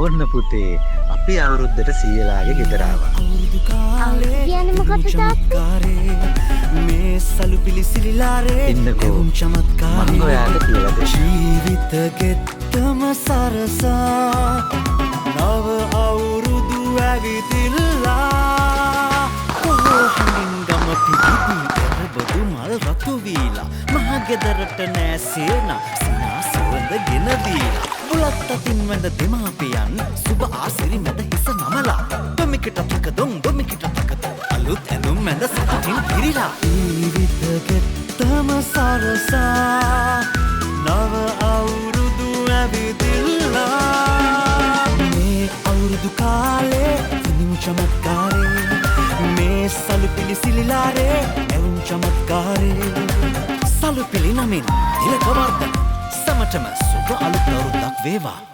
ඕන්න පුතේ අපි අවුරුද්දට සීයලාගේ ගෙදර ආවා. කියන්නේ මොකක්ද තාත්තේ? මේ සලු පිලිසිලිලාරේ ඉන්නකෝ මම ඔයාලට කියලා දෙන්න. ජීවිත ගෙත්තම සරසා නව අවුරුදු ඇවිතිල්ලා කොහො හඳින් ගම පිටිදී එරබදු මල් රතු වීලා මහගෙදරට නෑසේන සිනා සුවඳ ගෙන දීලා බුලත් අතින් වැඳ දෙමාපියන් සුබ ආසිරි මැද හිස නමලා දොමිකට තක දොන් දොමිකට තක අලුත් ඇඳුම් මැද සතුටින් පිරීලා ජීවිත ගෙත්තම සරසා නව අවුරුදු ඇවිදිල්ලා මේ අවුරුදු කාලේ සිනිමු චමත්කාරේ මේ සලු පිලිසිලිලාරේ එවුම් චමත්කාරේ සලු පිලි නමින් තිලක වර්ධන සමටම සුබ අලුත් අවුරුද්දක් වේවා.